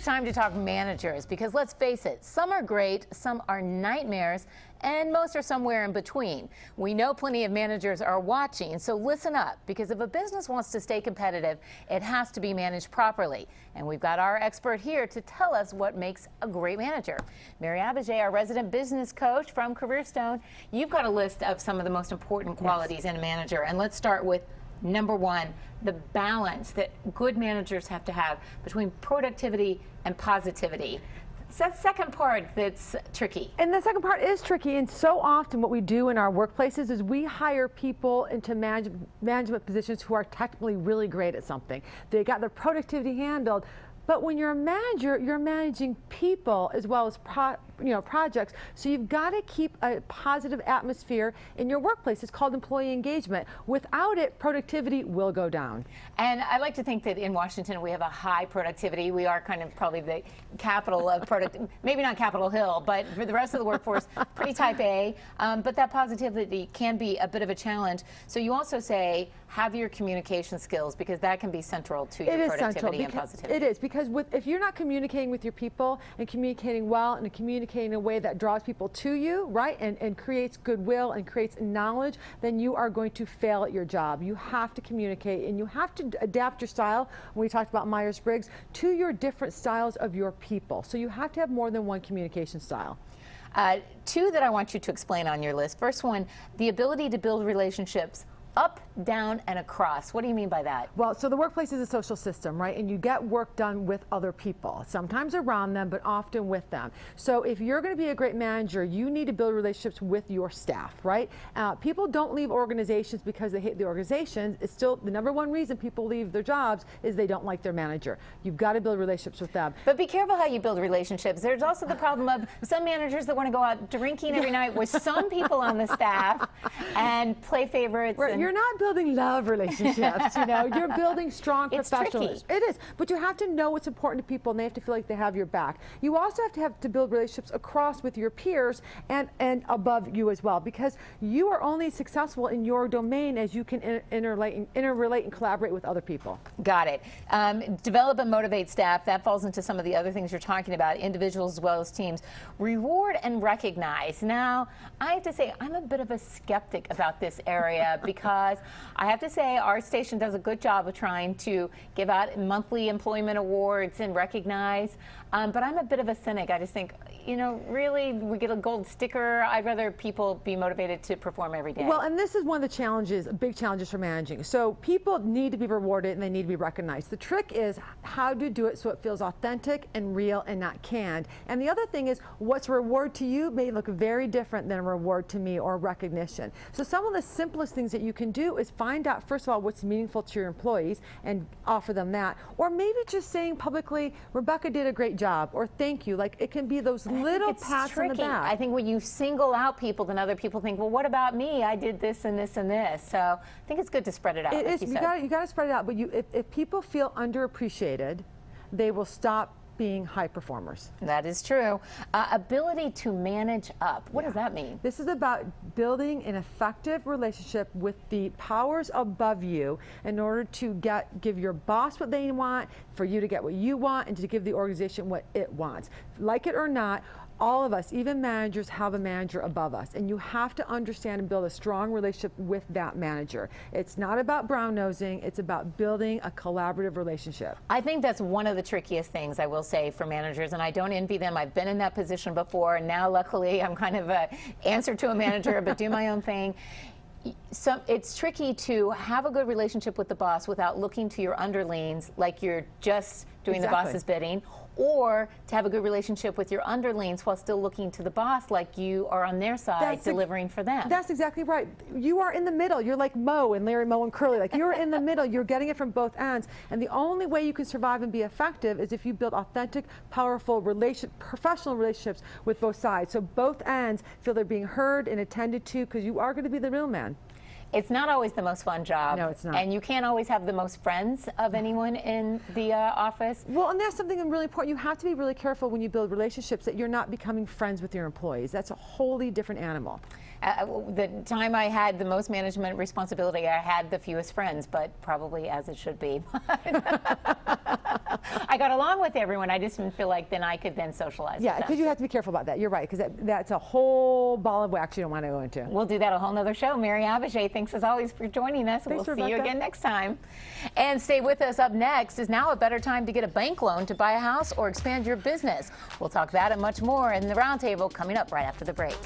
it's time to talk managers, because let's face it, some are great, some are nightmares, and most are somewhere in between. We know plenty of managers are watching, so listen up, because if a business wants to stay competitive, it has to be managed properly. And we've got our expert here to tell us what makes a great manager. Mary Abbajay, our resident business coach from Careerstone, you've got a list of some of the most important qualities in a manager, and let's start with number one, the balance that good managers have to have between productivity and positivity. It's that second part that's tricky. And the second part is tricky, and so often what we do in our workplaces is we hire people into management positions who are technically really great at something. They got their productivity handled. But when you're a manager, you're managing people as well as projects. So you've got to keep a positive atmosphere in your workplace. It's called employee engagement. Without it, productivity will go down. And I like to think that in Washington we have a high productivity. We are kind of probably the capital of productivity. Maybe not Capitol Hill, but for the rest of the workforce, pretty type A. But that positivity can be a bit of a challenge. So you also say have your communication skills, because that can be central to your productivity and positivity. It is, because if you're not communicating with your people and communicating well and communicating in a way that draws people to you, right, and creates goodwill and creates knowledge, then you are going to fail at your job. You have to communicate, and you have to adapt your style, when we talked about Myers-Briggs, to your different styles of your people. So you have to have more than one communication style. Two that I want you to explain on your list. First one, the ability to build relationships up, down, and across. What do you mean by that? Well, so the workplace is a social system, right? And you get work done with other people, sometimes around them, but often with them. So if you're going to be a great manager, you need to build relationships with your staff, right? People don't leave organizations because they hate the organizations. It's still the number one reason people leave their jobs is they don't like their manager. You've got to build relationships with them. But be careful how you build relationships. There's also the problem of some managers that want to go out drinking every night with some people on the staff and play favorites. Right. You're not building love relationships, you know. You're building strong professionals. It is, but you have to know what's important to people, and they have to feel like they have your back. You also have to build relationships across with your peers and above you as well, because you are only successful in your domain as you can interrelate and collaborate with other people. Got it. Develop and motivate staff. That falls into some of the other things you're talking about, individuals as well as teams. Reward and recognize. Now, I have to say, I'm a bit of a skeptic about this area because I have to say our station does a good job of trying to give out monthly employment awards and recognize, but I'm a bit of a cynic. I just think, you know, really, we get a gold sticker. I'd rather people be motivated to perform every day. Well, and this is one of the challenges, big challenges for managing. So people need to be rewarded and they need to be recognized. The trick is how to do it so it feels authentic and real and not canned. And the other thing is, what's a reward to you may look very different than a reward to me or recognition. So some of the simplest things that you can do is find out, first of all, what's meaningful to your employees and offer them that. Or maybe just saying publicly, Rebecca did a great job, or thank you. Like, it can be those little pats on the back. I think when you single out people, then other people think, well, what about me? I did this and this and this. So I think it's good to spread it out. It is. You got to spread it out. But if people feel underappreciated, they will stop being high performers. That is true. Ability to manage up. What does that mean? This is about building an effective relationship with the powers above you in order to give your boss what they want, for you to get what you want, and to give the organization what it wants. Like it or not, all of us, even managers, have a manager above us, and you have to understand and build a strong relationship with that manager. It's not about brown-nosing, it's about building a collaborative relationship. I think that's one of the trickiest things, I will say, for managers, and I don't envy them. I've been in that position before, and now luckily I'm kind of an answer to a manager, but do my own thing. So it's tricky to have a good relationship with the boss without looking to your underlings like you're just doing the boss's bidding, or to have a good relationship with your underlings while still looking to the boss like you are on their side delivering for them. That's exactly right. You are in the middle. You're like Moe and Larry, Moe and Curly. Like, you're in the middle. You're getting it from both ends. And the only way you can survive and be effective is if you build authentic, powerful, professional relationships with both sides. So both ends feel they're being heard and attended to, because you are going to be the real man. It's not always the most fun job. No, it's not. And you can't always have the most friends of anyone in the office. Well, and that's something really important. You have to be really careful when you build relationships that you're not becoming friends with your employees. That's a wholly different animal. The time I had the most management responsibility, I had the fewest friends, but probably as it should be. I got along with everyone. I just didn't feel like then I could then socialize. Yeah, because you have to be careful about that. You're right, because that's a whole ball of wax you don't want to go into. We'll do that a whole nother show. Mary Abbajay, thanks as always for joining us. Thanks, we'll see you Rebecca. again next time. And stay with us. Up next, is now a better time to get a bank loan to buy a house or expand your business? We'll talk that and much more in the Roundtable coming up right after the break.